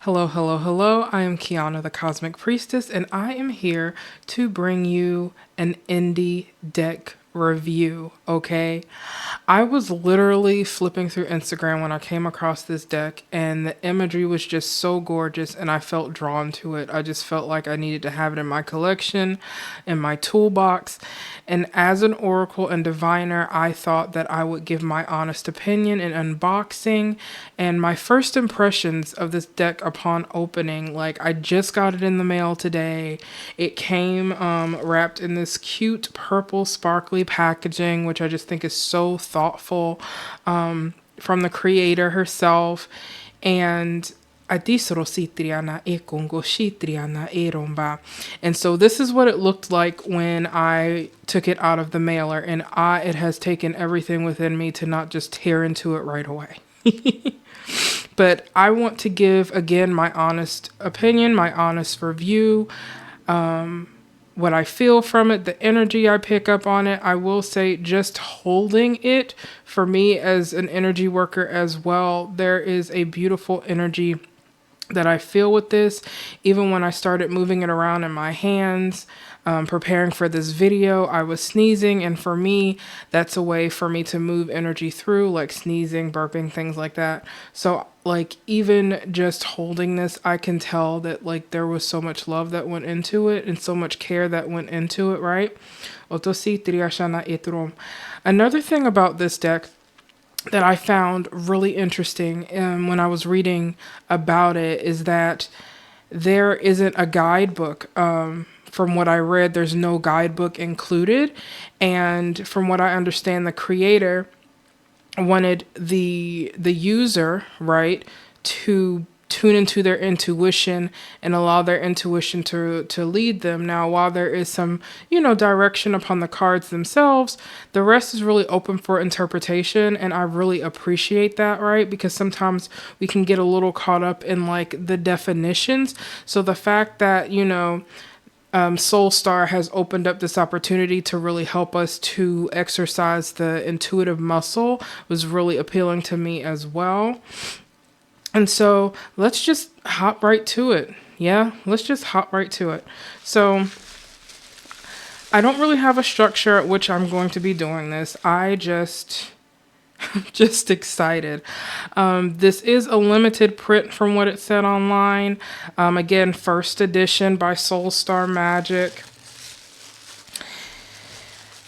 Hello, hello, hello. I am Kiana, the Cosmic Priestess, and I am here to bring you an indie deck review, okay? I was literally flipping through Instagram when I came across this deck, and the imagery was just so gorgeous, and I felt drawn to it. I just felt like I needed to have it in my collection, in my toolbox. And as an oracle and diviner, I thought that I would give my honest opinion in unboxing and my first impressions of this deck upon opening. Like, I just got it in the mail today. It came wrapped in this cute purple sparkly packaging, which I just think is so thoughtful, from the creator herself. And and so this is what it looked like when I took it out of the mailer, and it has taken everything within me to not just tear into it right away. But I want to give again my honest opinion, my honest review, what I feel from it, the energy I pick up on it. I will say, just holding it for me as an energy worker as well, there is a beautiful energy that I feel with this. Even when I started moving it around in my hands, preparing for this video, I was sneezing, and for me, that's a way for me to move energy through, like sneezing, burping, things like that. So like, even just holding this, I can tell that like there was so much love that went into it and so much care that went into it, right? Another thing about this deck that I found really interesting when I was reading about it is that there isn't a guidebook. From what I read, there's no guidebook included. And from what I understand, the creator wanted the user, right, to tune into their intuition and allow their intuition to lead them. Now, while there is some, direction upon the cards themselves, the rest is really open for interpretation, and I really appreciate that, right? Because sometimes we can get a little caught up in like the definitions. So the fact that, Solstar has opened up this opportunity to really help us to exercise the intuitive muscle was really appealing to me as well. And so let's just hop right to it. Yeah, let's just hop right to it. So I don't really have a structure at which I'm going to be doing this. I just excited. This is a limited print from what it said online. Again, first edition by Solstar Magic.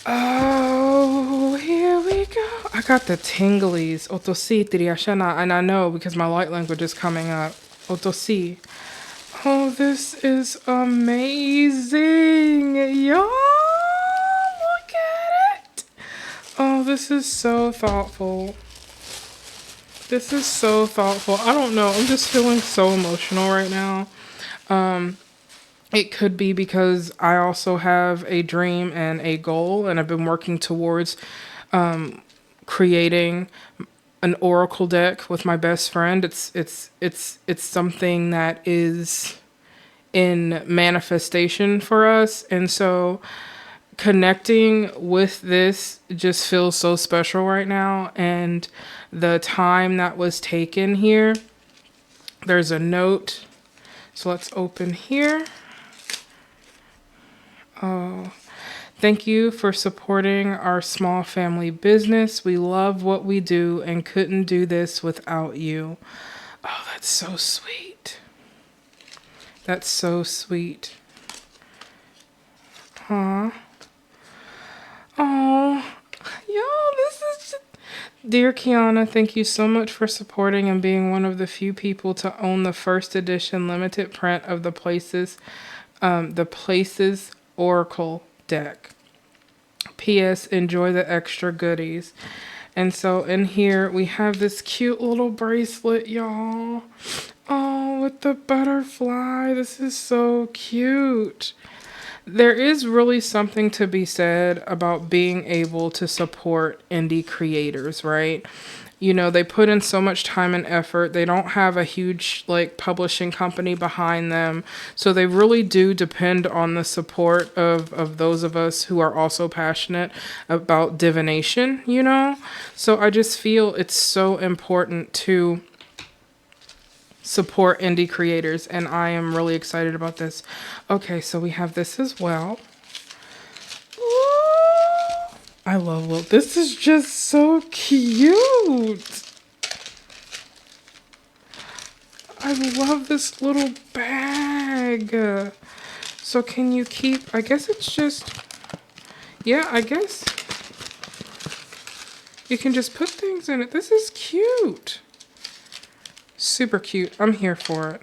Oh, here we go. I got the tinglies. And I know because my light language is coming up. Otosi. Oh, this is amazing. Y'all, look at it. Oh, this is so thoughtful. This is so thoughtful. I don't know. I'm just feeling so emotional right now. It could be because I also have a dream and a goal, and I've been working towards creating an oracle deck with my best friend. It's something that is in manifestation for us, and so connecting with this just feels so special right now. And the time that was taken here, there's a note. So let's open here. Oh, thank you for supporting our small family business. We love what we do and couldn't do this without you. Oh, that's so sweet. That's so sweet. Huh? Oh, y'all, this is just... Dear Kiana, thank you so much for supporting and being one of the few people to own the first edition limited print of the Places Oracle deck. P.S. Enjoy the extra goodies. And so in here we have this cute little bracelet, y'all. Oh, with the butterfly. This is so cute. There is really something to be said about being able to support indie creators, right? They put in so much time and effort. They don't have a huge like publishing company behind them. So they really do depend on the support of those of us who are also passionate about divination, So I just feel it's so important to support indie creators, and I am really excited about this. Okay, so we have this as well. Ooh, I love this is just so cute. I love this little bag. So can you keep, I guess it's just, yeah, I guess you can just put things in it. This is cute. Super cute. I'm here for it.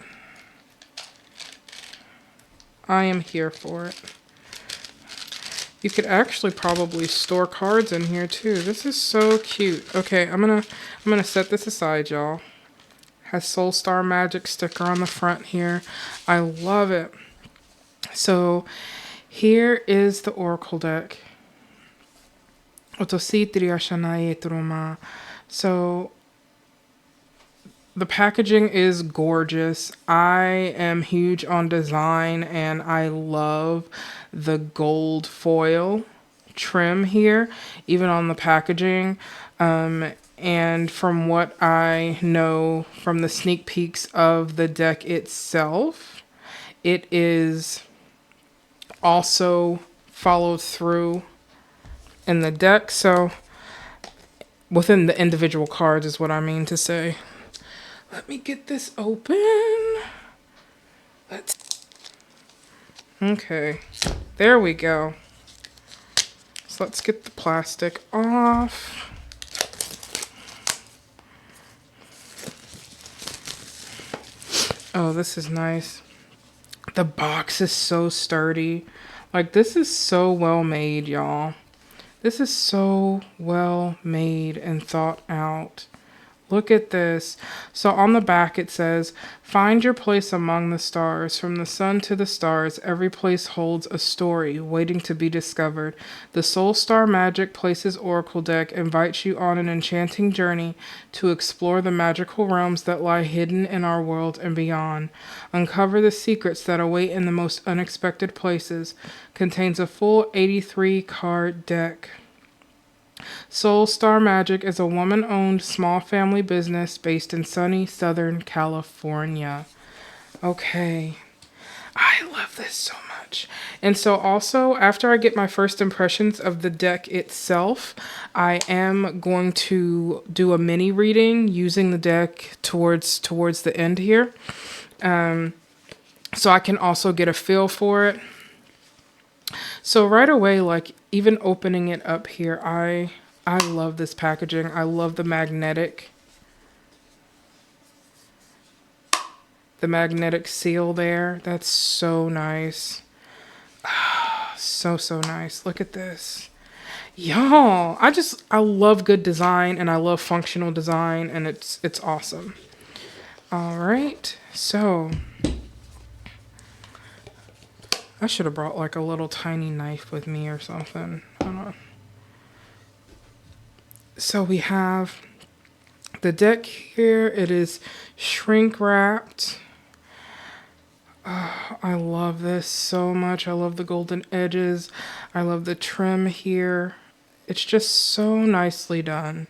I am here for it. You could actually probably store cards in here too. This is so cute. Okay, I'm gonna set this aside, y'all. Has Solstar Magic sticker on the front here. I love it. So here is the Oracle deck. So the packaging is gorgeous. I am huge on design, and I love the gold foil trim here, even on the packaging. And from what I know from the sneak peeks of the deck itself, it is also followed through in the deck. So within the individual cards is what I mean to say. Let me get this open. Okay, there we go. So let's get the plastic off. Oh, this is nice. The box is so sturdy. Like, this is so well made, y'all. This is so well made and thought out. Look at this. So on the back it says, find your place among the stars. From the sun to the stars, every place holds a story waiting to be discovered. The Solstar Magic Places Oracle deck invites you on an enchanting journey to explore the magical realms that lie hidden in our world and beyond. Uncover the secrets that await in the most unexpected places. Contains a full 83 card deck. Solstar Magic is a woman-owned small family business based in sunny Southern California. Okay. I love this so much. And so also, after I get my first impressions of the deck itself, I am going to do a mini reading using the deck towards the end here. So I can also get a feel for it. So right away, like, even opening it up here, I love this packaging. I love the magnetic seal there. That's so nice. So nice. Look at this. Y'all, I love good design, and I love functional design, and it's awesome. All right. So I should have brought like a little tiny knife with me or something. I don't know. So we have the deck here. It is shrink wrapped. I love this so much. I love the golden edges. I love the trim here. It's just so nicely done.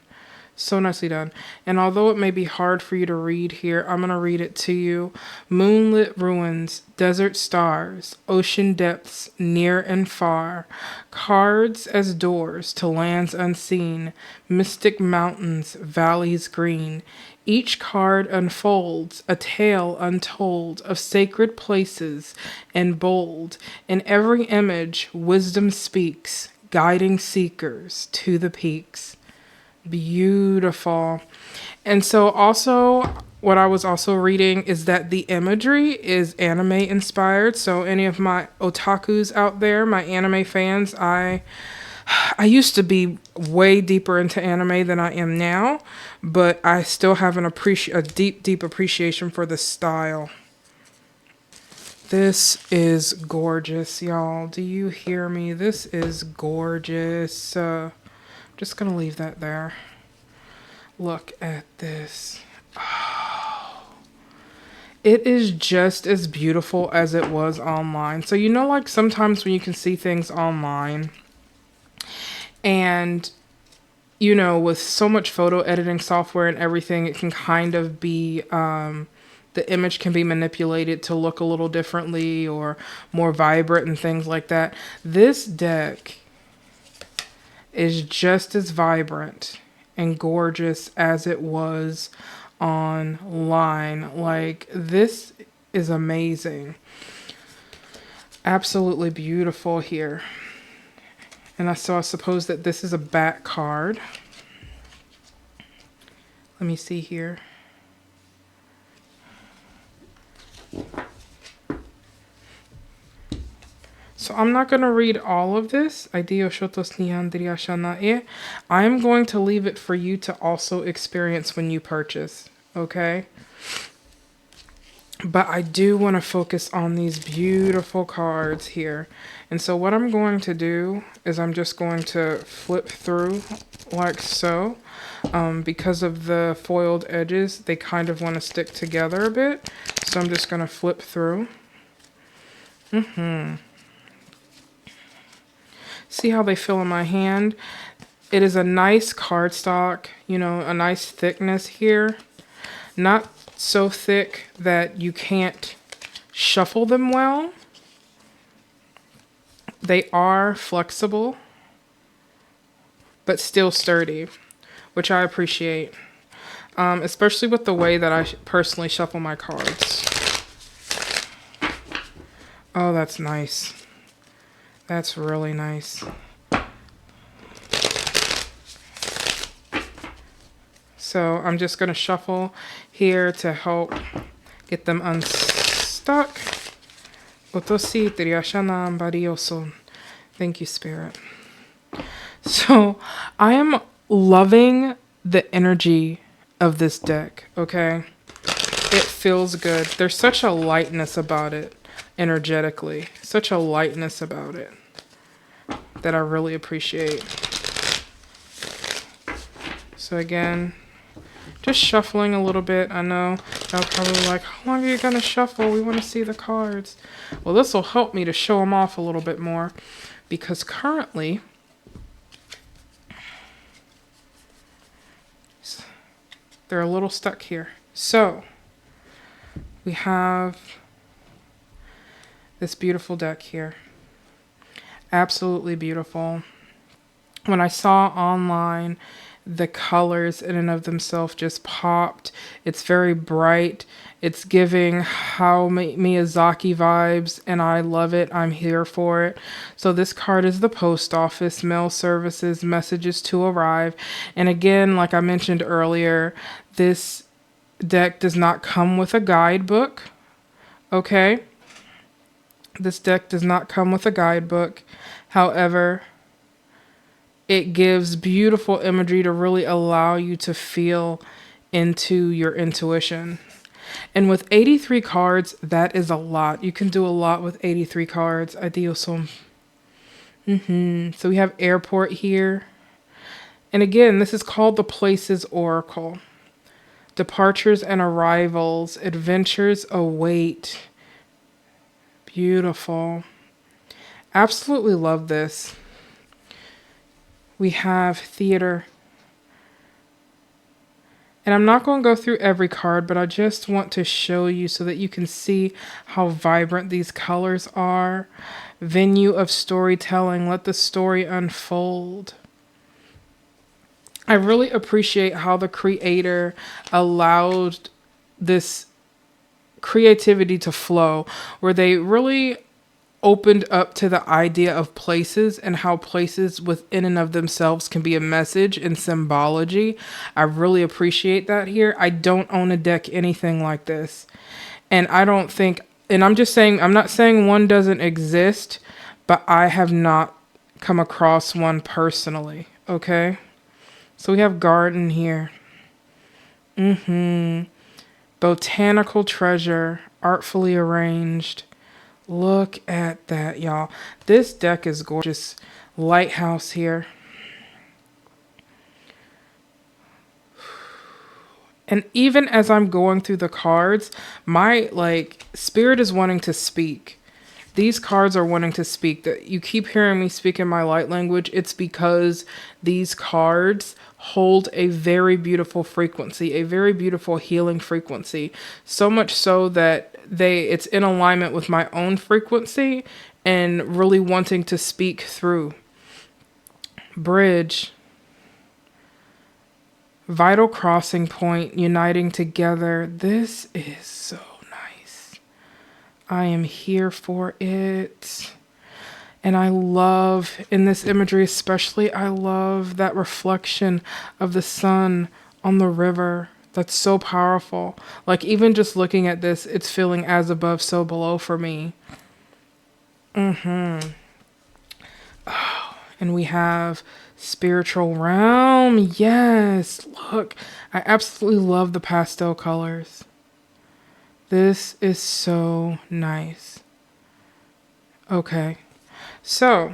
So nicely done. And although it may be hard for you to read here, I'm going to read it to you. Moonlit ruins, desert stars, ocean depths near and far, cards as doors to lands unseen, mystic mountains, valleys green. Each card unfolds a tale untold of sacred places and bold. In every image, wisdom speaks, guiding seekers to the peaks. Beautiful. And so also what I was also reading is that the imagery is anime inspired. So any of my otakus out there, my anime fans, I used to be way deeper into anime than I am now, but I still have a deep appreciation for the style. This is gorgeous, y'all. Do you hear me? This is gorgeous. Just gonna leave that there. Look at this. Oh, it is just as beautiful as it was online. So you know, like sometimes when you can see things online, and you know, with so much photo editing software and everything, it can kind of be the the image can be manipulated to look a little differently or more vibrant and things like that. This deck is just as vibrant and gorgeous as it was online. Like, this is amazing. Absolutely beautiful here. And so I suppose that this is a back card. Let me see here. So I'm not going to read all of this. I'm going to leave it for you to also experience when you purchase. Okay? But I do want to focus on these beautiful cards here. And so what I'm going to do is I'm just going to flip through like so. Because of the foiled edges, they kind of want to stick together a bit. So I'm just going to flip through. See how they feel in my hand? It is a nice cardstock, you know, a nice thickness here. Not so thick that you can't shuffle them well. They are flexible, but still sturdy, which I appreciate. Especially with the way that I personally shuffle my cards. Oh, that's nice. That's really nice. So I'm just going to shuffle here to help get them unstuck. Thank you, Spirit. So I am loving the energy of this deck, okay? It feels good. There's such a lightness about it energetically. Such a lightness about it that I really appreciate. So again, just shuffling a little bit. I know y'all probably like, how long are you going to shuffle? We want to see the cards. Well, this will help me to show them off a little bit more because currently they're a little stuck here. So we have this beautiful deck here. Absolutely beautiful. When I saw online, the colors in and of themselves just popped. It's very bright. It's giving Hayao Miyazaki vibes, and I love it. I'm here for it. So this card is the post office, mail services, messages to arrive. And again, like I mentioned earlier, this deck does not come with a guidebook. Okay? This deck does not come with a guidebook. However, it gives beautiful imagery to really allow you to feel into your intuition. And with 83 cards, that is a lot. You can do a lot with 83 cards. So we have airport here. And again, this is called the Places Oracle. Departures and arrivals. Adventures await. Beautiful. Absolutely love this. We have theater. And I'm not going to go through every card, but I just want to show you so that you can see how vibrant these colors are. Venue of storytelling. Let the story unfold. I really appreciate how the creator allowed this creativity to flow, where they really opened up to the idea of places and how places within and of themselves can be a message and symbology. I really appreciate that here. I don't own a deck anything like this. And I don't think, and I'm not saying one doesn't exist, but I have not come across one personally. Okay? So we have garden here. Botanical treasure, artfully arranged. Look at that, y'all. This deck is gorgeous. Lighthouse here. And even as I'm going through the cards, my spirit is wanting to speak. These cards are wanting to speak. That you keep hearing me speak in my light language. It's because these cards hold a very beautiful frequency, a very beautiful healing frequency. So much so that it's in alignment with my own frequency and really wanting to speak through. Bridge. Vital crossing point, uniting together. This is so nice. I am here for it. And I love, in this imagery especially, I love that reflection of the sun on the river. That's so powerful. Like, even just looking at this, it's feeling as above, so below for me. Oh, and we have spiritual realm. Yes, look, I absolutely love the pastel colors. This is so nice. Okay, so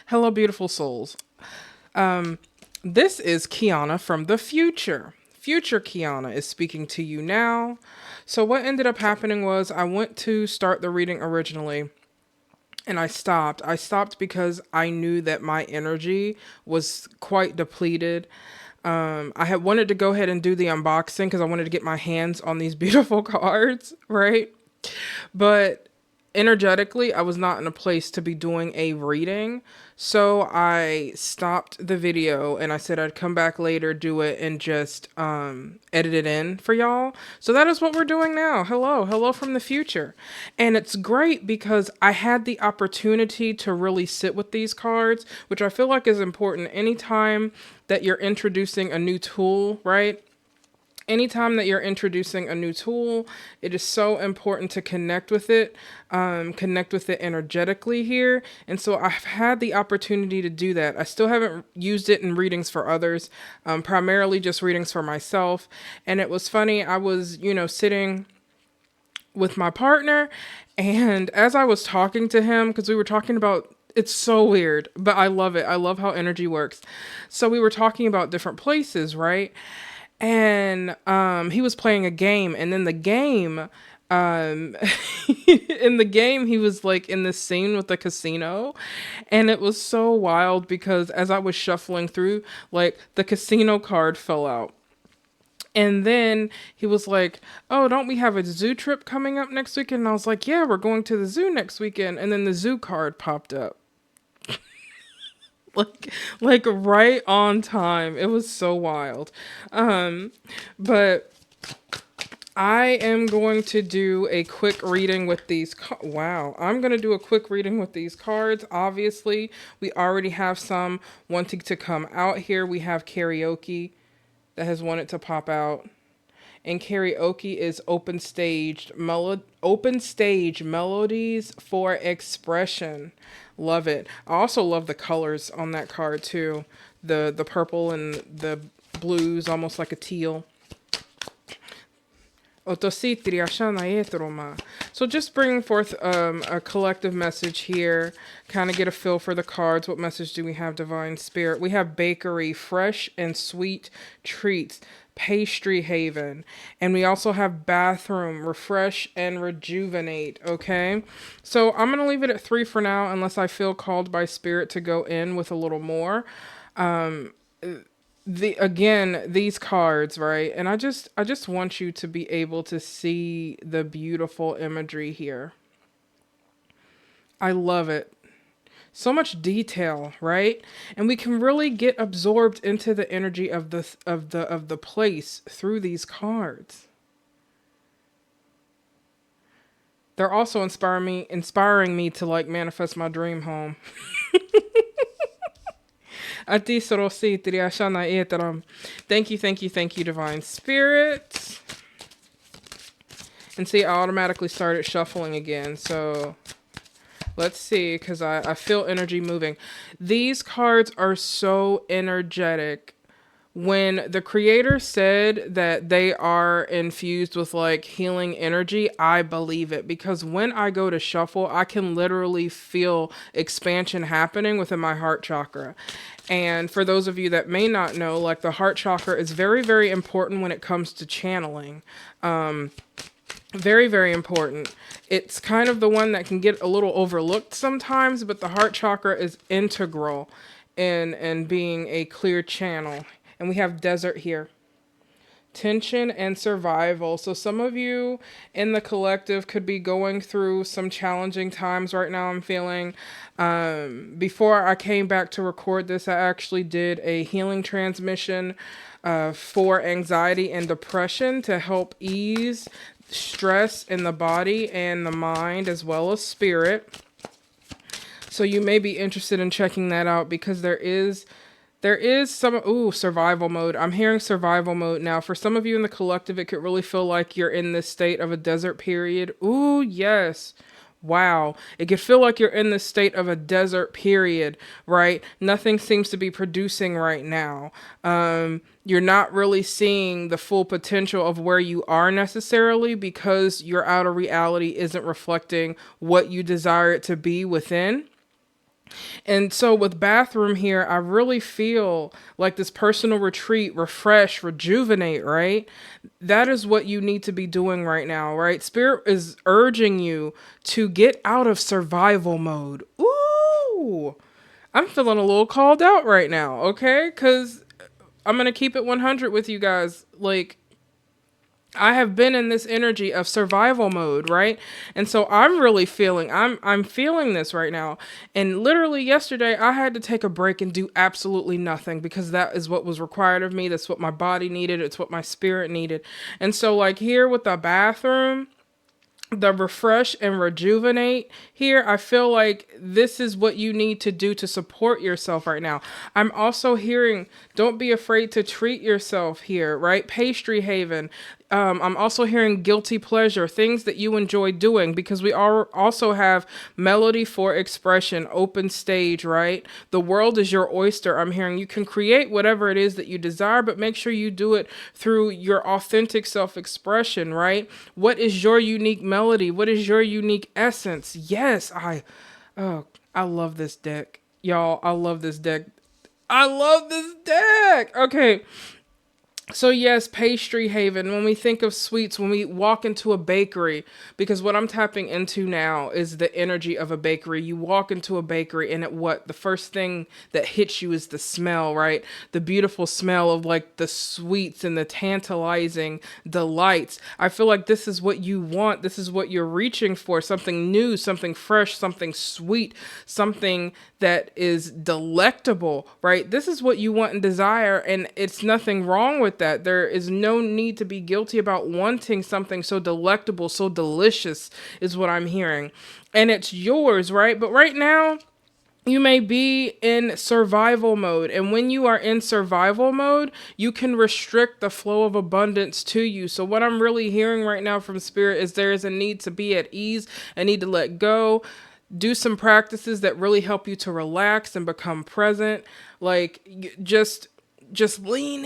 hello, beautiful souls. This is Kiana from the future. Future Kiana is speaking to you now. So what ended up happening was I went to start the reading originally, and I stopped. I stopped because I knew that my energy was quite depleted. I had wanted to go ahead and do the unboxing because I wanted to get my hands on these beautiful cards, right? But energetically, I was not in a place to be doing a reading. So I stopped the video and I said I'd come back later, do it, and just edit it in for y'all. So that is what we're doing now. Hello from the future. And it's great because I had the opportunity to really sit with these cards, which I feel like is important anytime that you're introducing a new tool, right? Anytime that you're introducing a new tool, it is so important to connect with it energetically here. And so I've had the opportunity to do that. I still haven't used it in readings for others, primarily just readings for myself. And it was funny. I was, sitting with my partner, and as I was talking to him, because we were talking about, it's so weird, but I love it. I love how energy works. So we were talking about different places, right? And he was playing a game, and then the game, in the game, he was like in this scene with the casino, and it was so wild because as I was shuffling through, like the casino card fell out. And then he was like, "Oh, don't we have a zoo trip coming up next weekend?" And I was like, "Yeah, we're going to the zoo next weekend." And then the zoo card popped up. like right on time. It was so wild. But I am going to do a quick reading with these. I'm going to do a quick reading with these cards. Obviously, we already have some wanting to come out here. We have karaoke that has wanted to pop out. And karaoke is open stage melodies for expression. Love it. I also love the colors on that card too. The purple and the blues, almost like a teal. So just bringing forth a collective message here, kind of get a feel for the cards. What message do we have, Divine Spirit? We have bakery, fresh and sweet treats, pastry haven, and we also have bathroom, refresh and rejuvenate. Okay, so I'm gonna leave it at 3 for now, unless I feel called by Spirit to go in with a little more. These cards, right? And I just want you to be able to see the beautiful imagery here. I love it. So much detail, right? And we can really get absorbed into the energy of the place through these cards. They're also inspiring me to like manifest my dream home. Thank you, Divine Spirit. And see, I automatically started shuffling again. So let's see, because I feel energy moving. These cards are so energetic. When the creator said that they are infused with like healing energy, I believe it, because when I go to shuffle, I can literally feel expansion happening within my heart chakra. And for those of you that may not know, like the heart chakra is very, very important when it comes to channeling. Very, very important. It's kind of the one that can get a little overlooked sometimes, but the heart chakra is integral in being a clear channel. And we have desert here. Tension and survival. So some of you in the collective could be going through some challenging times right now. I'm feeling before I came back to record this, I actually did a healing transmission for anxiety and depression to help ease stress in the body and the mind as well as spirit. So you may be interested in checking that out because there is some, survival mode. I'm hearing survival mode now. For some of you in the collective, it could really feel like you're in this state of a desert period. Ooh, yes. Wow. It could feel like you're in the state of a desert period, right? Nothing seems to be producing right now. You're not really seeing the full potential of where you are necessarily because your outer reality isn't reflecting what you desire it to be within. And so with bathroom here, I really feel like this personal retreat, refresh, rejuvenate, right? That is what you need to be doing right now, right? Spirit is urging you to get out of survival mode. Ooh, I'm feeling a little called out right now, okay? Because I'm going to keep it 100 with you guys. Like, I have been in this energy of survival mode, right? And so I'm really feeling, I'm feeling this right now. And literally yesterday I had to take a break and do absolutely nothing because that is what was required of me. That's what my body needed. It's what my spirit needed. And so like here with the bathroom, the refresh and rejuvenate here, I feel like this is what you need to do to support yourself right now. I'm also hearing, don't be afraid to treat yourself here, right? Pastry haven. I'm also hearing guilty pleasure, things that you enjoy doing, because we are also have melody for expression, open stage, right? The world is your oyster. I'm hearing you can create whatever it is that you desire, but make sure you do it through your authentic self-expression, right? What is your unique melody? What is your unique essence? Yes, I love this deck. Y'all, I love this deck. I love this deck. Okay. So yes, pastry haven, when we think of sweets, when we walk into a bakery, because what I'm tapping into now is the energy of a bakery. You walk into a bakery and the first thing that hits you is the smell, right? The beautiful smell of like the sweets and the tantalizing delights. I feel like this is what you want. This is what you're reaching for. Something new, something fresh, something sweet, something that is delectable, right? This is what you want and desire, and it's nothing wrong with that. There is no need to be guilty about wanting something so delectable, so delicious is what I'm hearing. And it's yours, right? But right now, you may be in survival mode. And when you are in survival mode, you can restrict the flow of abundance to you. So what I'm really hearing right now from Spirit is there is a need to be at ease, a need to let go. Do some practices that really help you to relax and become present. Like just lean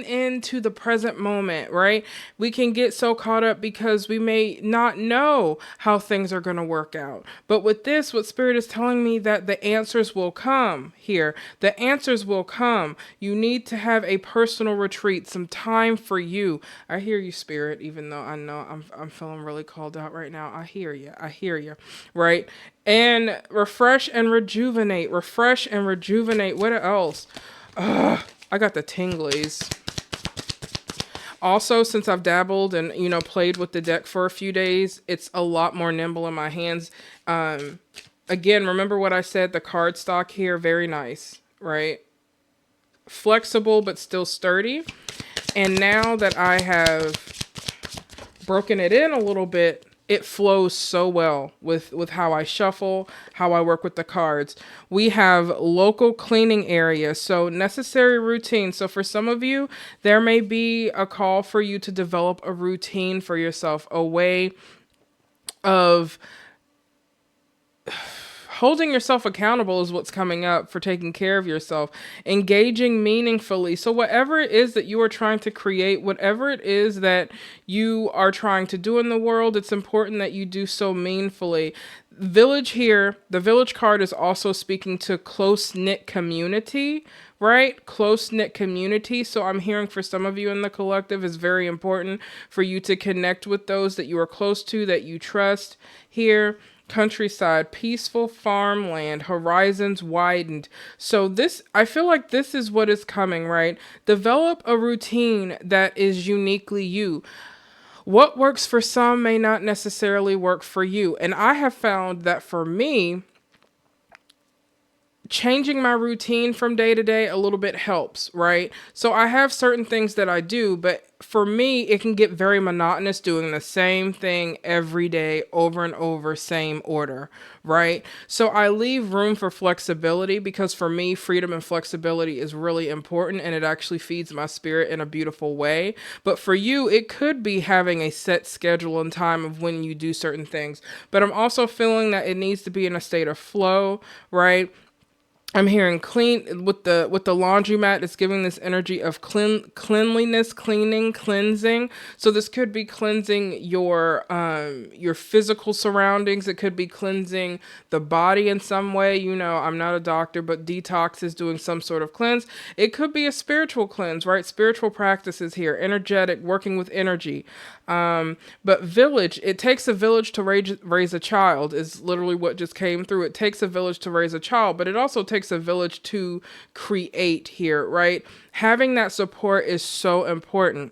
into the present moment, right? We can get so caught up because we may not know how things are going to work out. But with this, what Spirit is telling me that the answers will come here. The answers will come. You need to have a personal retreat, some time for you. I hear you, Spirit, even though I know I'm feeling really called out right now. I hear you, right? And refresh and rejuvenate. Refresh and rejuvenate. What else? I got the tinglies. Also, since I've dabbled and, played with the deck for a few days, it's a lot more nimble in my hands. Again, remember what I said, the card stock here, very nice, right? Flexible, but still sturdy. And now that I have broken it in a little bit, it flows so well with how I shuffle, how I work with the cards. We have local cleaning area, so necessary routine. So for some of you, there may be a call for you to develop a routine for yourself, a way of holding yourself accountable is what's coming up for taking care of yourself, engaging meaningfully. So whatever it is that you are trying to create, whatever it is that you are trying to do in the world, it's important that you do so meaningfully. Village here, the village card is also speaking to close-knit community, right? Close-knit community. So I'm hearing for some of you in the collective, it's very important for you to connect with those that you are close to, that you trust. Here, countryside, peaceful farmland, horizons widened. So this, I feel like this is what is coming, right? Develop a routine that is uniquely you. What works for some may not necessarily work for you. And I have found that for me, changing my routine from day to day a little bit helps, right? So I have certain things that I do, but for me, it can get very monotonous doing the same thing every day over and over, same order, right? So I leave room for flexibility because for me, freedom and flexibility is really important and it actually feeds my spirit in a beautiful way. But for you, it could be having a set schedule and time of when you do certain things. But I'm also feeling that it needs to be in a state of flow, right? I'm hearing clean with the laundromat. It's giving this energy of cleanliness, cleaning, cleansing. So this could be cleansing your physical surroundings. It could be cleansing the body in some way. You know, I'm not a doctor, but detox is doing some sort of cleanse. It could be a spiritual cleanse, right? Spiritual practices here, energetic, working with energy. But village, it takes a village to raise a child is literally what just came through. It takes a village to raise a child, but it also takes a village to create here, right? Having that support is so important.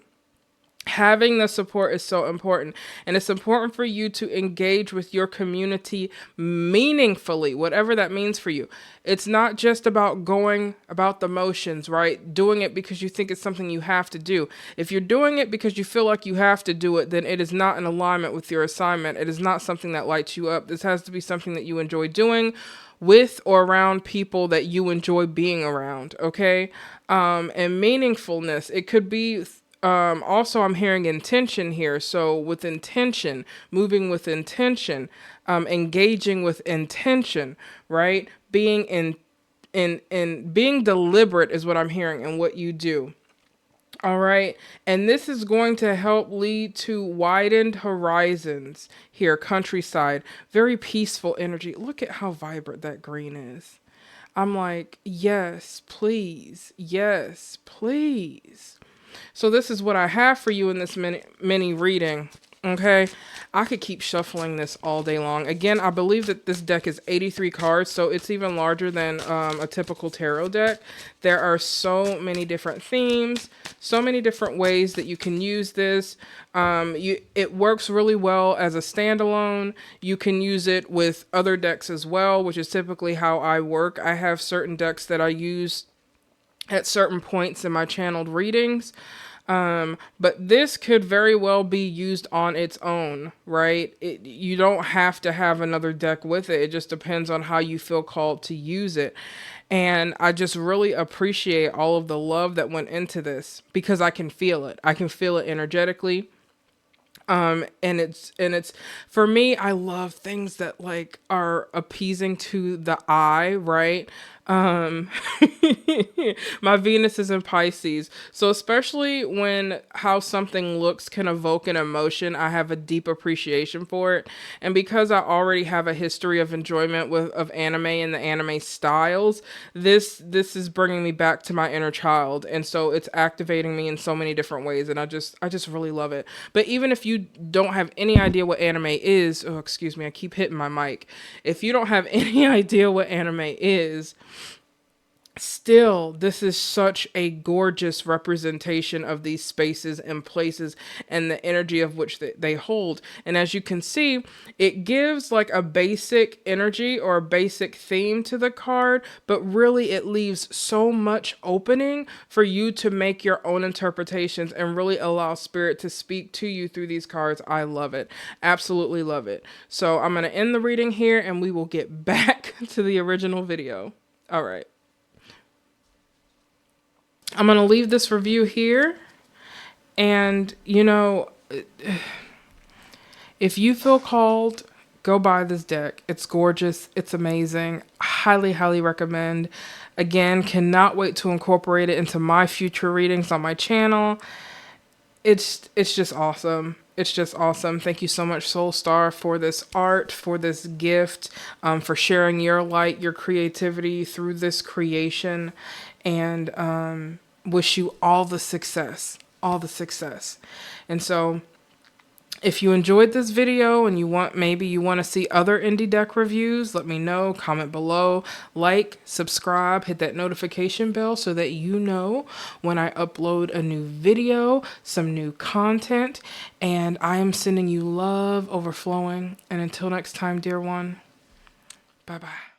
Having the support is so important. And it's important for you to engage with your community meaningfully, whatever that means for you. It's not just about going about the motions, right? Doing it because you think it's something you have to do. If you're doing it because you feel like you have to do it, then it is not in alignment with your assignment. It is not something that lights you up. This has to be something that you enjoy doing with or around people that you enjoy being around, okay? And meaningfulness, it could be also I'm hearing intention here. So with intention, moving with intention, engaging with intention, right? Being in being deliberate is what I'm hearing in what you do. All right. And this is going to help lead to widened horizons here, countryside, very peaceful energy. Look at how vibrant that green is. I'm like, yes, please. Yes, please. So this is what I have for you in this mini reading. Okay, I could keep shuffling this all day long. Again, I believe that this deck is 83 cards, so it's even larger than a typical tarot deck. There are so many different themes, so many different ways that you can use this. It works really well as a standalone. You can use it with other decks as well, which is typically how I work. I have certain decks that I use at certain points in my channeled readings. But this could very well be used on its own, right? You don't have to have another deck with it. It just depends on how you feel called to use it. And I just really appreciate all of the love that went into this because I can feel it. I can feel it energetically. And it's for me, I love things that like are appeasing to the eye, right? Um, my Venus is in Pisces. So especially when how something looks can evoke an emotion, I have a deep appreciation for it. And because I already have a history of enjoyment of anime and the anime styles, this is bringing me back to my inner child. And so it's activating me in so many different ways. And I just really love it. But even if you don't have any idea what anime is, oh, excuse me, I keep hitting my mic. If you don't have any idea what anime is, still, this is such a gorgeous representation of these spaces and places and the energy of which they hold. And as you can see, it gives like a basic energy or a basic theme to the card, but really it leaves so much opening for you to make your own interpretations and really allow spirit to speak to you through these cards. I love it. Absolutely love it. So I'm going to end the reading here and we will get back to the original video. All right. I'm going to leave this review here. And, you know, if you feel called, go buy this deck. It's gorgeous. It's amazing. Highly, highly recommend. Again, cannot wait to incorporate it into my future readings on my channel. It's just awesome. It's just awesome. Thank you so much, Solstar, for this art, for this gift, for sharing your light, your creativity through this creation, and wish you all the success, all the success. And so, if you enjoyed this video and maybe you want to see other indie deck reviews, let me know, comment below, like, subscribe, hit that notification bell so that you know when I upload a new video, some new content, and I am sending you love overflowing. And until next time, dear one, bye-bye.